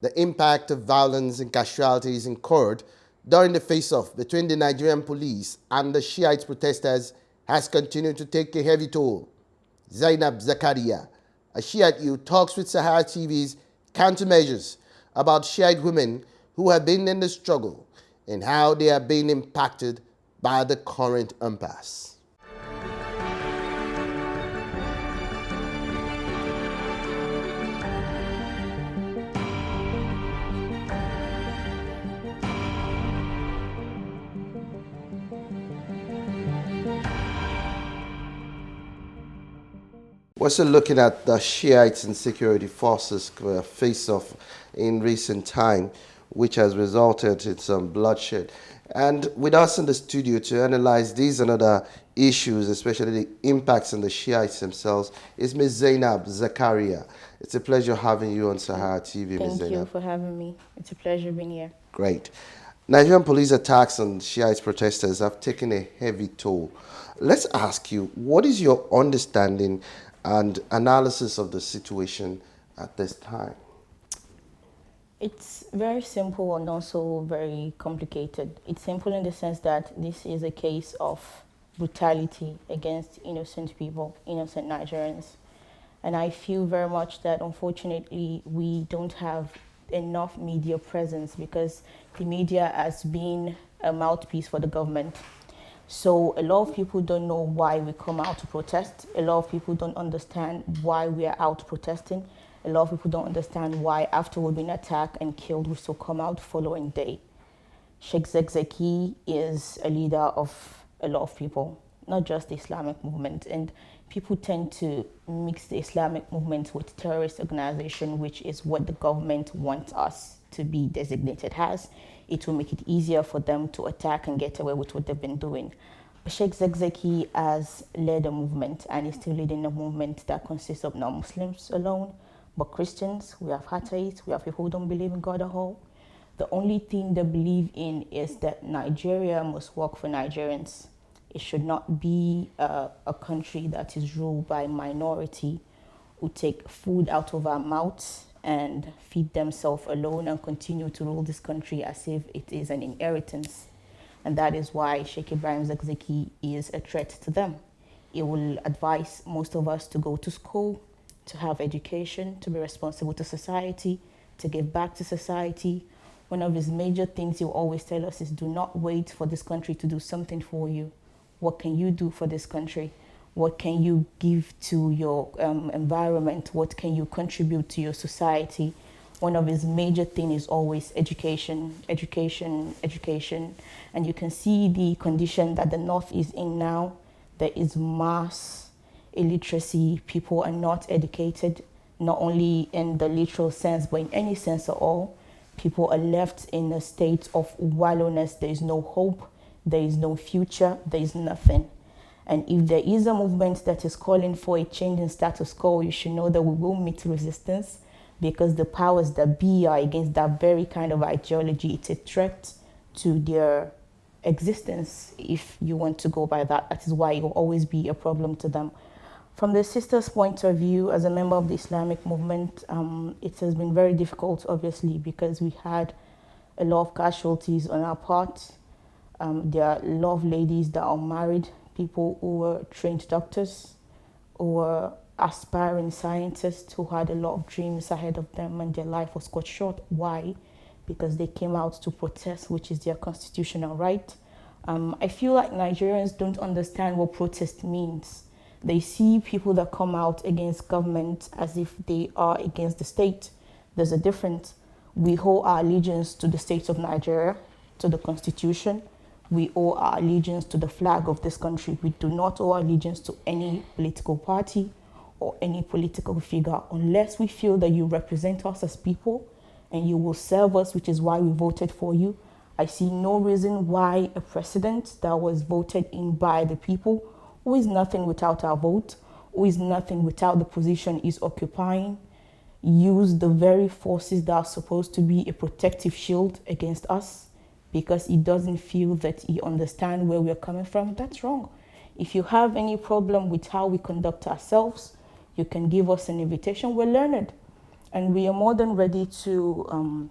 The impact of violence and casualties incurred during the face-off between the Nigerian police and the Shiite protesters has continued to take a heavy toll. Zainab Zakariyah, a Shiite youth, talks with SaharaTV's Countermeasures about Shiite women who have been in the struggle and how they are being impacted by the current impasse. We're still looking at the Shiites and security forces face-off in recent time, which has resulted in some bloodshed. And with us in the studio to analyze these and other issues, especially the impacts on the Shiites themselves, is Ms. Zainab Zakariyah. It's a pleasure having you on Sahara TV, Ms. Zainab. Thank you for having me. It's a pleasure being here. Great. Nigerian police attacks on Shiite protesters have taken a heavy toll. Let's ask you, what is your understanding and analysis of the situation at this time? It's very simple and also very complicated. It's simple in the sense that this is a case of brutality against innocent people, innocent Nigerians. And I feel very much that unfortunately we don't have enough media presence because the media has been a mouthpiece for the government. So a lot of people don't know why we come out to protest. A lot of people don't understand why we are out protesting. A lot of people don't understand why after we've been attacked and killed, we still come out the following day. El-Zakzaky is a leader of a lot of people, not just the Islamic movement. And people tend to mix the Islamic movement with terrorist organization, which is what the government wants us to be designated as. It will make it easier for them to attack and get away with what they've been doing. Sheikh Zakzaky has led a movement and is still leading a movement that consists of not Muslims alone, but Christians, we have Shi'ites, we have people who don't believe in God at all. The only thing they believe in is that Nigeria must work for Nigerians. It should not be a country that is ruled by a minority who take food out of our mouths and feed themselves alone and continue to rule this country as if it is an inheritance. And that is why Sheikh Ibrahim Zakzaky is a threat to them. He will advise most of us to go to school, to have education, to be responsible to society, to give back to society. One of his major things he'll always tell us is do not wait for this country to do something for you. What can you do for this country? What can you give to your environment? What can you contribute to your society? One of his major things is always education, education, education. And you can see the condition that the North is in now. There is mass illiteracy. People are not educated, not only in the literal sense, but in any sense at all. People are left in a state of wallowness. There is no hope. There is no future. There is nothing. And if there is a movement that is calling for a change in status quo, you should know that we will meet resistance because the powers that be are against that very kind of ideology. It's a threat to their existence, if you want to go by that. That is why it will always be a problem to them. From the sisters' point of view, as a member of the Islamic movement, it has been very difficult, obviously, because we had a lot of casualties on our part. There are a lot of ladies that are married, people who were trained doctors, who were aspiring scientists, who had a lot of dreams ahead of them, and their life was cut short. Why? Because they came out to protest, which is their constitutional right. I feel like Nigerians don't understand what protest means. They see people that come out against government as if they are against the state. There's a difference. We owe our allegiance to the state of Nigeria, to the constitution. We owe our allegiance to the flag of this country. We do not owe allegiance to any political party or any political figure unless we feel that you represent us as people and you will serve us, which is why we voted for you. I see no reason why a president that was voted in by the people, who is nothing without our vote, who is nothing without the position he's occupying, use the very forces that are supposed to be a protective shield against us because he doesn't feel that he understands where we're coming from. That's wrong. If you have any problem with how we conduct ourselves, you can give us an invitation. We're learned. and we are more than ready to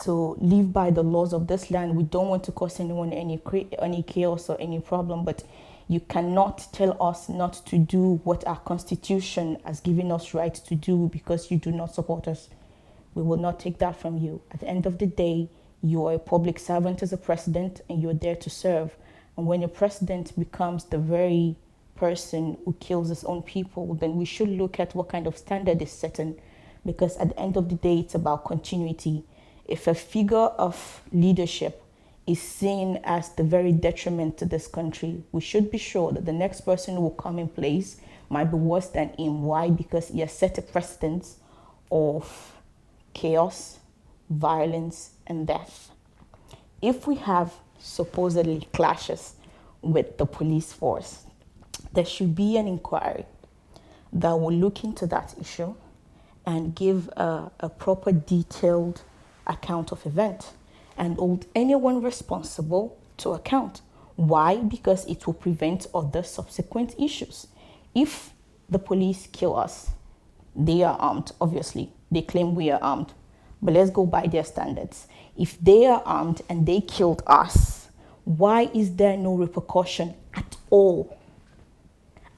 live by the laws of this land. We don't want to cause anyone any chaos or any problem, but you cannot tell us not to do what our constitution has given us right to do because you do not support us. We will not take that from you. At the end of the day, you are a public servant as a president and you're there to serve. And when a president becomes the very person who kills his own people, then we should look at what kind of standard is setting, because at the end of the day, it's about continuity. If a figure of leadership is seen as the very detriment to this country, we should be sure that the next person who will come in place might be worse than him. Why? Because he has set a precedent of chaos, violence, and death. If we have supposedly clashes with the police force, there should be an inquiry that will look into that issue and give a proper detailed account of event and hold anyone responsible to account. Why? Because it will prevent other subsequent issues. If the police kill us, they are armed, obviously. They claim we are armed, but let's go by their standards. If they are armed and they killed us, why is there no repercussion at all?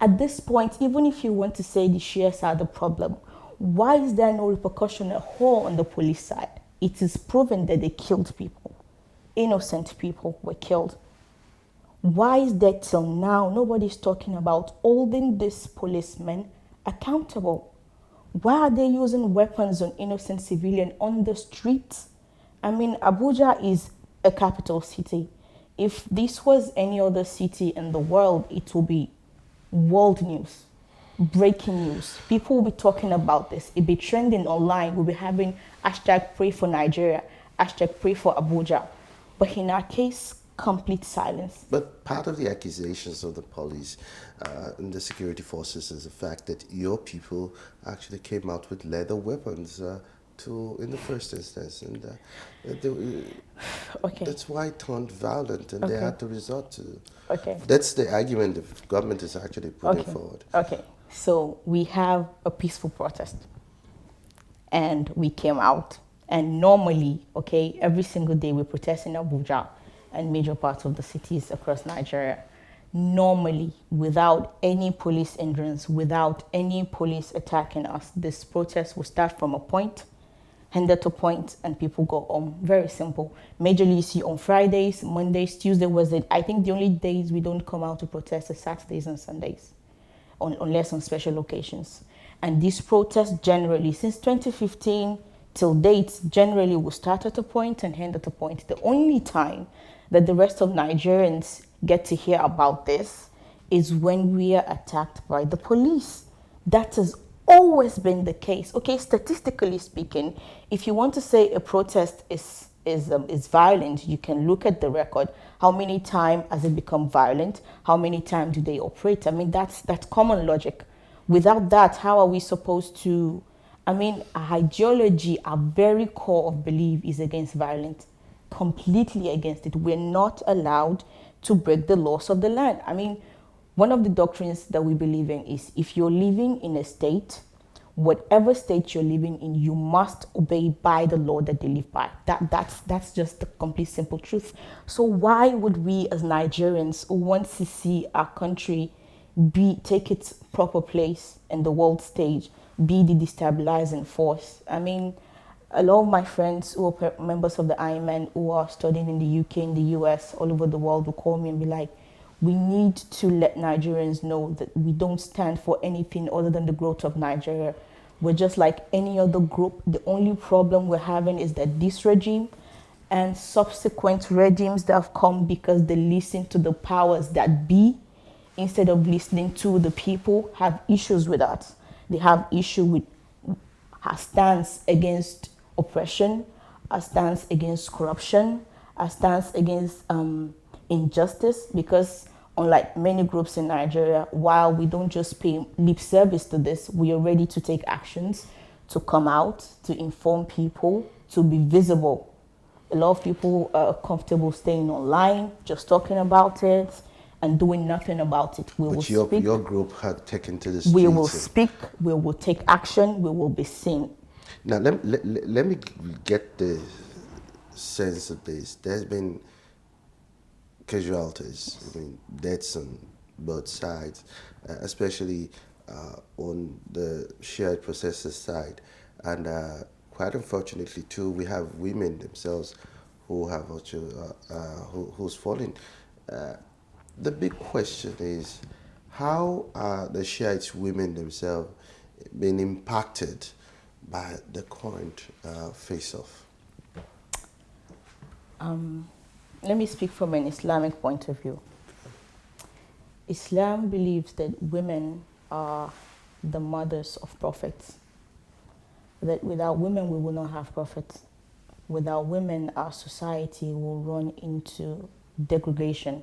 At this point, even if you want to say the Shiites are the problem, why is there no repercussion at all on the police side? It is proven that they killed people. Innocent people were killed. Why is that till now nobody's talking about holding these policemen accountable? Why are they using weapons on innocent civilians on the streets? I mean, Abuja is a capital city. If this was any other city in the world, it will be world news, breaking news. People will be talking about this. It'll be trending online. We'll be having hashtag pray for Nigeria, hashtag pray for Abuja. But in our case, complete silence. But part of the accusations of the police and the security forces is the fact that your people actually came out with leather weapons in the first instance, and Okay. that's why it turned violent, and they had to resort to. Okay. That's the argument the government is actually putting forward. Okay. So we have a peaceful protest, and we came out. And normally, okay, every single day we protest in Abuja and major parts of the cities across Nigeria. Normally, without any police hindrance, without any police attacking us, this protest will start from a point, end at a point, and people go home. Very simple. Majorly, you see on Fridays, Mondays, Tuesday, Wednesday. I think the only days we don't come out to protest are Saturdays and Sundays, unless on special occasions. And these protests generally, since 2015 till date, generally will start at a point and end at a point. The only time that the rest of Nigerians get to hear about this is when we are attacked by the police. That has always been the case. Okay, statistically speaking, if you want to say a protest is violent, you can look at the record. How many times has it become violent? How many times do they operate? I mean, that's common logic. Without that, how are we supposed to? I mean, our ideology, our very core of belief is against violence, completely against it. We're not allowed to break the laws of the land. I mean, one of the doctrines that we believe in is if you're living in a state, whatever state you're living in, you must obey by the law that they live by. That's just the complete simple truth. So why would we as Nigerians who want to see our country take its proper place in the world stage, be the destabilizing force? I mean, a lot of my friends who are members of the IMN who are studying in the UK, in the US, all over the world will call me and be like, we need to let Nigerians know that we don't stand for anything other than the growth of Nigeria. We're just like any other group. The only problem we're having is that this regime and subsequent regimes that have come because they listen to the powers that be instead of listening to the people have issues with us. They have issue with our stance against oppression, our stance against corruption, our stance against injustice, because unlike many groups in Nigeria, while we don't just pay lip service to this, we are ready to take actions, to come out, to inform people, to be visible. A lot of people are comfortable staying online, just talking about it, and doing nothing about it. We will But speak. your group had taken to the streets. We will speak. We will take action. We will be seen. Now, let me get the sense of this. There's been casualties, I mean, deaths on both sides, especially on the Shiite protesters' side. And quite unfortunately, too, we have women themselves who have also, who's fallen. The big question is, how are the Shiite women themselves being impacted by the current face-off? Let me speak from an Islamic point of view. Islam believes that women are the mothers of prophets. That without women, we will not have prophets. Without women, our society will run into degradation.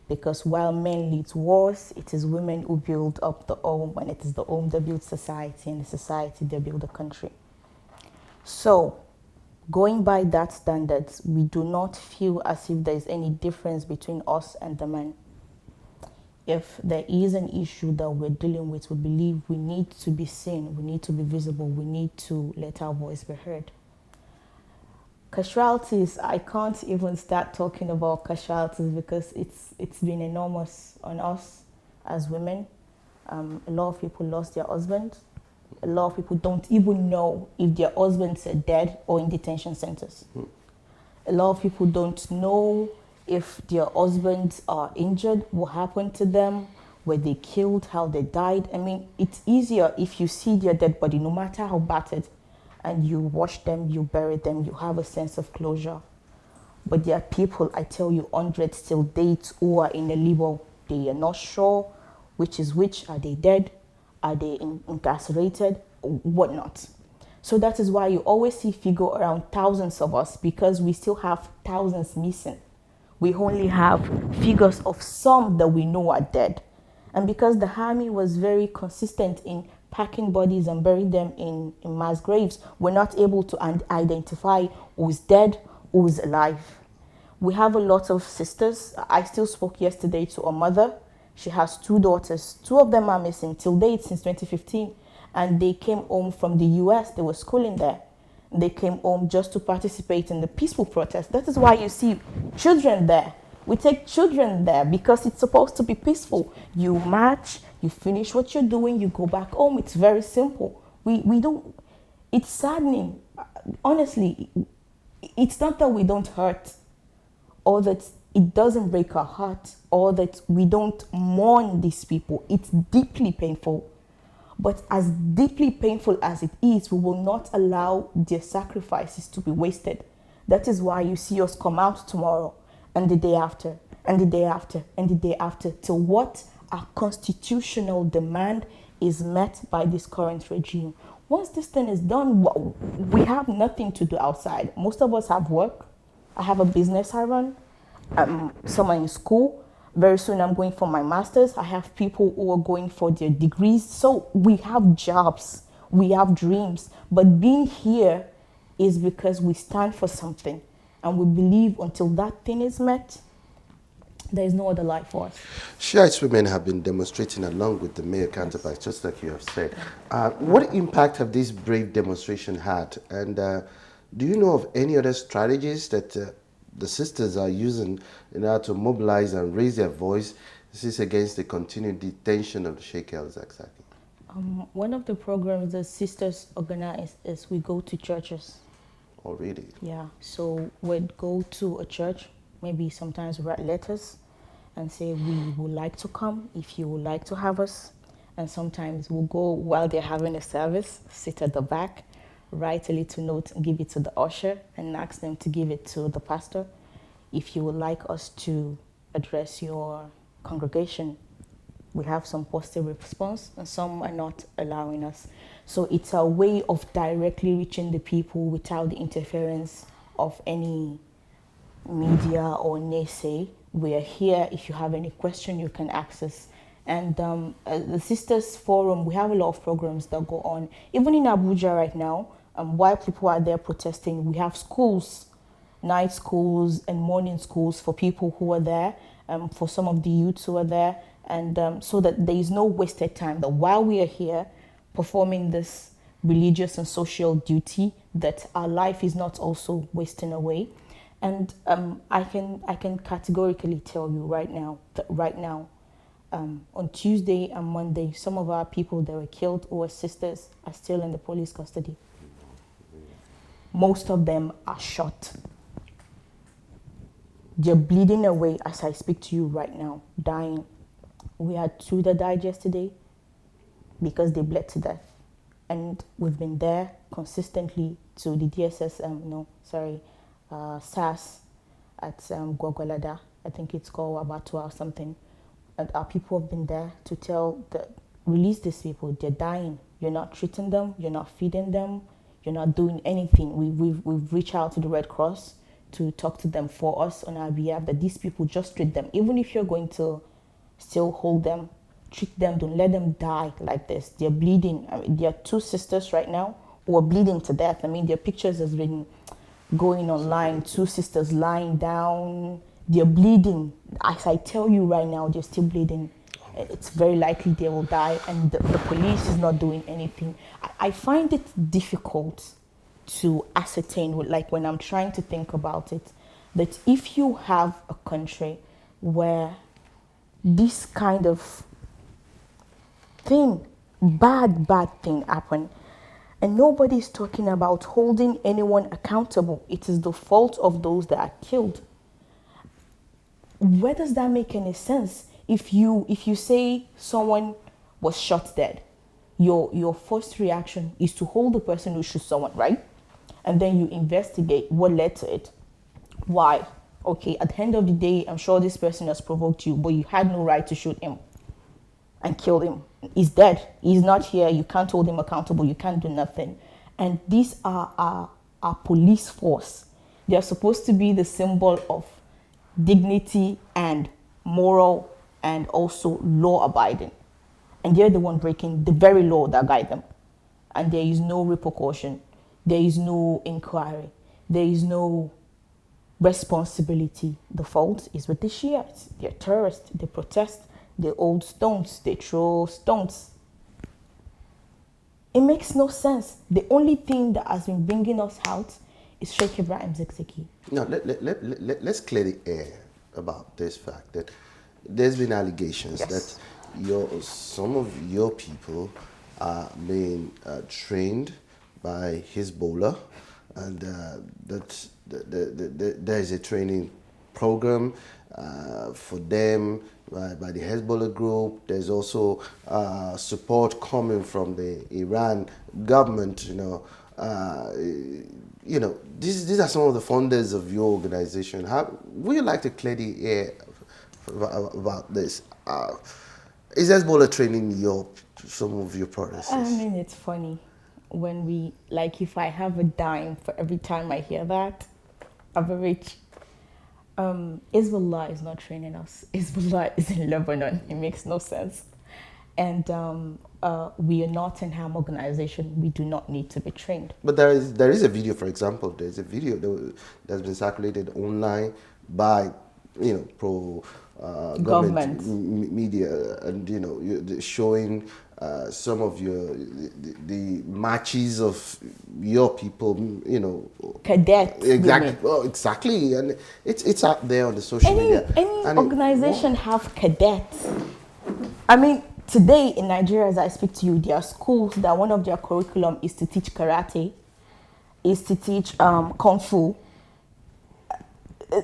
Because while men lead wars, it is women who build up the home, and it is the home that builds society, and the society that builds the country. So, going by that standards, we do not feel as if there is any difference between us and the men. If there is an issue that we're dealing with, we believe we need to be seen, we need to be visible, we need to let our voice be heard. Casualties, I can't even start talking about casualties because it's been enormous on us as women. A lot of people lost their husbands. A lot of people don't even know if their husbands are dead or in detention centers. A lot of people don't know if their husbands are injured, what happened to them, were they killed, how they died. I mean, it's easier if you see their dead body, no matter how battered, and you wash them, you bury them, you have a sense of closure. But there are people, I tell you, hundreds till date who are in a limbo. They are not sure which is which. Are they dead? Are they incarcerated? Whatnot. So that is why you always see figure around thousands of us, because we still have thousands missing. We only have figures of some that we know are dead. And because the army was very consistent in packing bodies and burying them in mass graves, we're not able to identify who's dead, who's alive. We have a lot of sisters. I still spoke yesterday to a mother. She has 2 daughters. 2 of them are missing till date since 2015. And they came home from the US. They were schooling there. They came home just to participate in the peaceful protest. That is why you see children there. We take children there because it's supposed to be peaceful. You march, you finish what you're doing, you go back home. It's very simple. We don't, it's saddening. Honestly, it's not that we don't hurt or that it doesn't break our heart or that we don't mourn these people. It's deeply painful. But as deeply painful as it is, we will not allow their sacrifices to be wasted. That is why you see us come out tomorrow and the day after, and the day after, and the day after, till what our constitutional demand is met by this current regime. Once this thing is done, we have nothing to do outside. Most of us have work. I have a business I run. Someone in school. Very soon I'm going for my master's. I have people who are going for their degrees. So we have jobs, we have dreams. But being here is because we stand for something. And we believe until that thing is met, there is no other life for us. Shiite women have been demonstrating along with the male counterparts, just like you have said. What impact have these brave demonstrations had? And do you know of any other strategies that the sisters are using in order to mobilize and raise their voice? This is against the continued detention of the Sheikh El-Zakzaky. One of the programs the sisters organize is we go to churches. Oh, really? Yeah, so we'd go to a church, maybe sometimes write letters and say we would like to come if you would like to have us. And sometimes we'll go while they're having a service, sit at the back, write a little note and give it to the usher and ask them to give it to the pastor. If you would like us to address your congregation, we have some positive response and some are not allowing us. So it's a way of directly reaching the people without the interference of any media or naysay. We are here. If you have any question, you can ask us. And the Sisters Forum, we have a lot of programs that go on. Even in Abuja right now, while people are there protesting, we have schools, night schools and morning schools for people who are there. for some of the youths who are there, and so that there is no wasted time. That while we are here performing this religious and social duty, that our life is not also wasting away. And I can categorically tell you right now that on Tuesday and Monday, some of our people that were killed or sisters are still in the police custody. Most of them are shot. They're bleeding away as I speak to you right now, dying. We had 2 that died yesterday because they bled to death. And we've been there consistently to the SAS at Gwagwalada. I think it's called Abattoir or something. And our people have been there to release these people. They're dying. You're not treating them. You're not feeding them. You're not doing anything. We've reached out to the Red Cross to talk to them for us on our behalf, that these people, just treat them. Even if you're going to still hold them, treat them. Don't let them die like this. They're bleeding. I mean, there are 2 sisters right now who are bleeding to death. I mean, their pictures has been going online. 2 sisters lying down. They're bleeding. As I tell you right now, they're still bleeding. It's very likely they will die, and the police is not doing anything. I find it difficult to ascertain, like when I'm trying to think about it, that if you have a country where this kind of thing, bad thing happen, and nobody's talking about holding anyone accountable, it is the fault of those that are killed. Where does that make any sense? If you say someone was shot dead, your first reaction is to hold the person who shot someone, right? And then you investigate what led to it. Why? Okay, at the end of the day, I'm sure this person has provoked you, but you had no right to shoot him and kill him. He's dead. He's not here. You can't hold him accountable. You can't do nothing. And these are our police force. They are supposed to be the symbol of dignity and moral and also law abiding. And they're the one breaking the very law that guide them. And there is no repercussion. There is no inquiry. There is no responsibility. The fault is with the Shiites. They're terrorists. They protest. They hold stones. They throw stones. It makes no sense. The only thing that has been bringing us out is Sheikh El-Zakzaky. Now, let's clear the air about this fact that there's been allegations that some of your people are being trained by Hezbollah, and that there is a training program for them by the Hezbollah group. There's also support coming from the Iran government. These are some of the founders of your organization. How would you like to clear the air about this? Is Hezbollah training some of your products? I mean, it's funny when if I have a dime for every time I hear that, I'm rich. Hezbollah is not training us. Hezbollah is in Lebanon. It makes no sense. And we are not an armed organization. We do not need to be trained. But there is a video, for example. There's a video that's been circulated online by pro government media, and showing some of the marches of your people. Cadets. Exactly. Oh, exactly. And it's out there on the social media. Any organization have cadets. I mean, today in Nigeria, as I speak to you, there are schools that one of their curriculum is to teach karate, is to teach kung fu.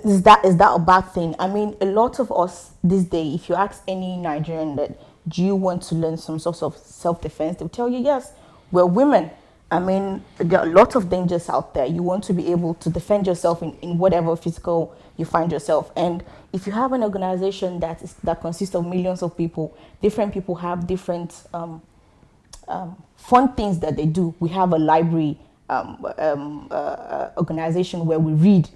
Is that a bad thing? I mean, a lot of us this day, if you ask any Nigerian that, do you want to learn some sort of self-defense, they'll tell you, yes, we're women. I mean, there are a lot of dangers out there. You want to be able to defend yourself in whatever physical you find yourself. And if you have an organization that consists of millions of people, different people have different fun things that they do. We have a library organization where we read.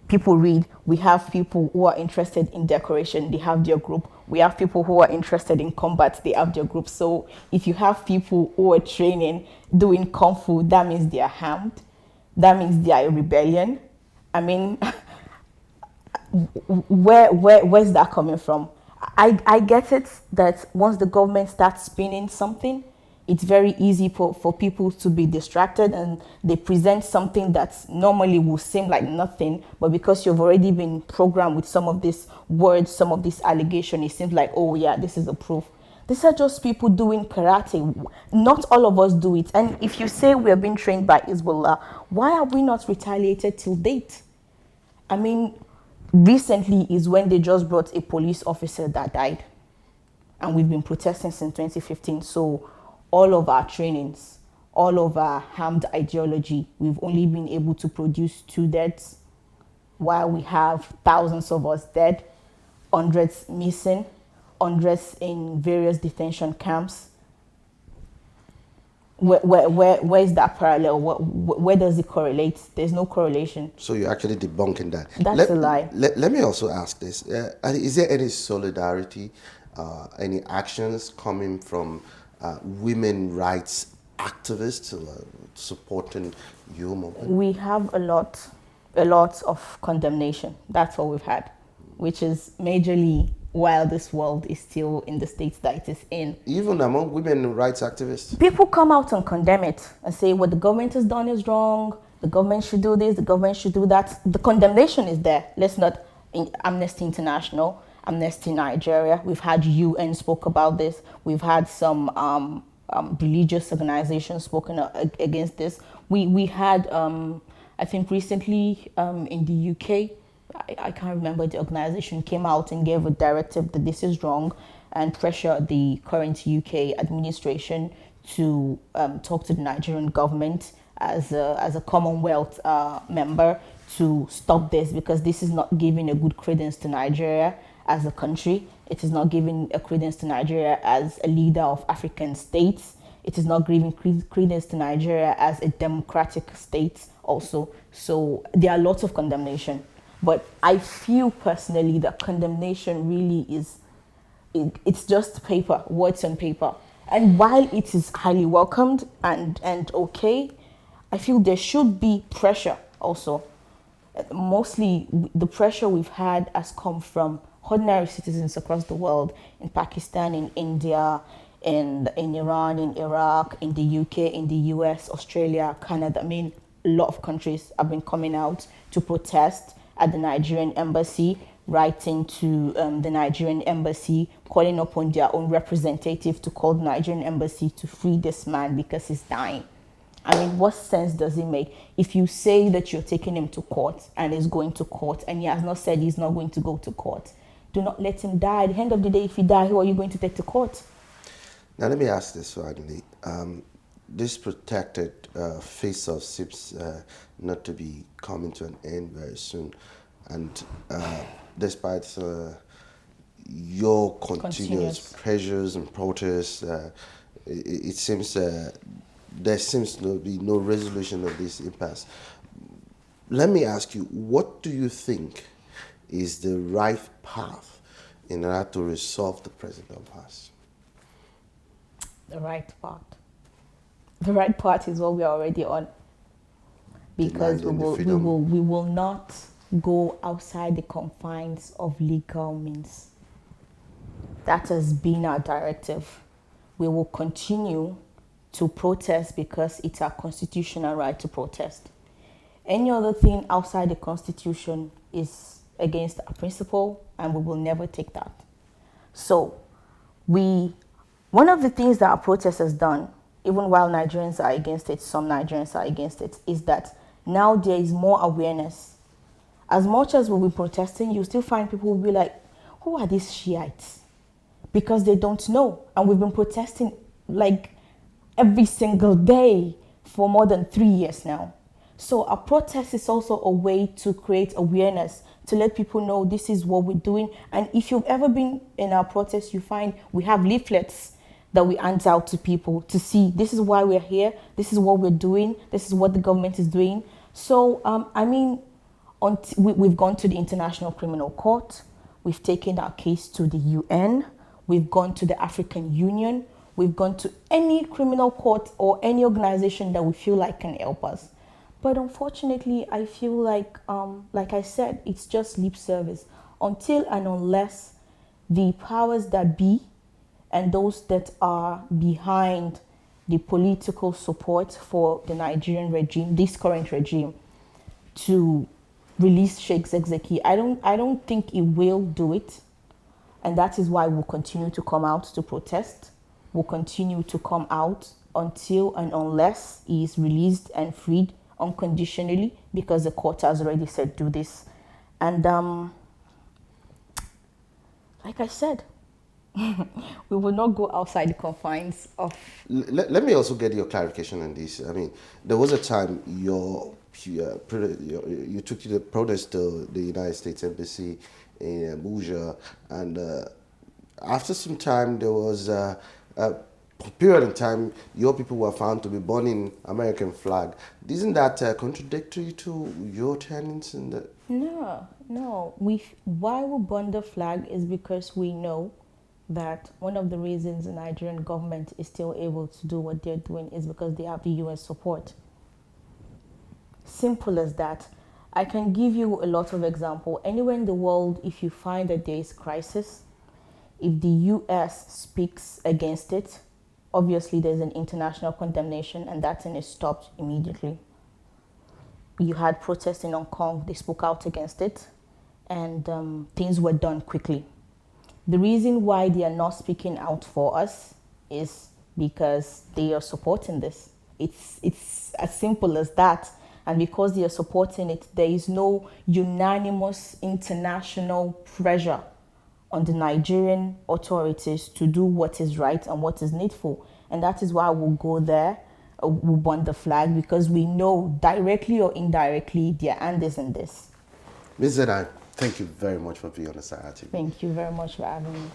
People read. We have people who are interested in decoration. They have their group. We have people who are interested in combat. They have their group. So if you have people who are training, doing kung fu, that means they are armed. That means they are a rebellion. I mean, where's that coming from? I get it that once the government starts spinning something, it's very easy for people to be distracted, and they present something that normally will seem like nothing, but because you've already been programmed with some of these words, some of this allegation, it seems like, oh yeah, this is a proof. These are just people doing karate. Not all of us do it. And if you say we are being trained by Hezbollah, why are we not retaliated till date? I mean, recently is when they just brought a police officer that died. And we've been protesting since 2015. So all of our trainings, all of our harmed ideology, we've only been able to produce 2 deaths, while we have thousands of us dead, hundreds missing, hundreds in various detention camps. Where is that parallel? Where does it correlate? There's no correlation. So you're actually debunking that. That's a lie. Let me also ask this. Is there any solidarity, any actions coming from women rights activists supporting your movement? We have a lot of condemnation. That's all we've had, which is majorly while this world is still in the state that it is in. Even among women rights activists? People come out and condemn it and say what the government has done is wrong, the government should do this, the government should do that. The condemnation is there. Let's not, Amnesty International, Amnesty Nigeria, we've had UN spoke about this, we've had some religious organizations spoken against this. We had, I think recently in the UK, I can't remember, the organization came out and gave a directive that this is wrong and pressure the current UK administration to talk to the Nigerian government as a Commonwealth member to stop this, because this is not giving a good credence to Nigeria as a country. It is not giving a credence to Nigeria as a leader of African states. It is not giving credence to Nigeria as a democratic state also. So there are lots of condemnation. But I feel personally that condemnation really is, it's just paper, words on paper. And while it is highly welcomed and okay, I feel there should be pressure also. Mostly the pressure we've had has come from ordinary citizens across the world, in Pakistan, in India, in Iran, in Iraq, in the UK, in the US, Australia, Canada. I mean, a lot of countries have been coming out to protest at the Nigerian embassy, writing to the Nigerian embassy, calling upon their own representative to call the Nigerian embassy to free this man because he's dying. I mean, what sense does it make if you say that you're taking him to court and he's going to court and he has not said he's not going to go to court? Do not let him die. At the end of the day, if he dies, who are you going to take to court? Now, let me ask this finally. This protected face-off seems not to be coming to an end very soon. And despite your continuous pressures and protests, it seems there seems to be no resolution of this impasse. Let me ask you, what do you think is the right path in order to resolve the present impasse? The right path. The right path is what we are already on, because we will not go outside the confines of legal means. That has been our directive. We will continue to protest because it's our constitutional right to protest. Any other thing outside the Constitution is against our principle, and we will never take that. So one of the things that our protest has done, even while Nigerians are against it, some Nigerians are against it, is that now there is more awareness. As much as we'll be protesting, you still find people will be like, who are these Shiites? Because they don't know. And we've been protesting like every single day for more than 3 years now. So our protest is also a way to create awareness, to let people know this is what we're doing. And if you've ever been in our protest, you find we have leaflets that we hand out to people to see this is why we're here, this is what we're doing, this is what the government is doing. So, I mean, we've gone to the International Criminal Court, we've taken our case to the UN, we've gone to the African Union, we've gone to any criminal court or any organization that we feel like can help us. But unfortunately, I feel like I said, it's just lip service. Until and unless the powers that be and those that are behind the political support for the Nigerian regime, this current regime, to release Sheikh Zakzaky, I don't think it will do it. And that is why we'll continue to come out to protest. We'll continue to come out until and unless he is released and freed unconditionally, because the court has already said do this. And like I said, we will not go outside the confines of... Let me also get your clarification on this. I mean, there was a time you took the protest to the United States Embassy in Abuja, and after some time there was a period of time your people were found to be burning American flag. Isn't that contradictory to your tenets? No. Why we burn the flag is because we know that one of the reasons the Nigerian government is still able to do what they're doing is because they have the US support. Simple as that. I can give you a lot of examples. Anywhere in the world, if you find that there is crisis, if the US speaks against it, obviously there's an international condemnation, and that thing is stopped immediately. You had protests in Hong Kong, they spoke out against it, and things were done quickly. The reason why they are not speaking out for us is because they are supporting this. It's as simple as that. And because they are supporting it, there is no unanimous international pressure on the Nigerian authorities to do what is right and what is needful. And that is why we'll go there, we'll burn the flag, because we know directly or indirectly their hand is in this. Ms. Zainab, thank you very much for being on the SaharaTV. Thank you very much for having me.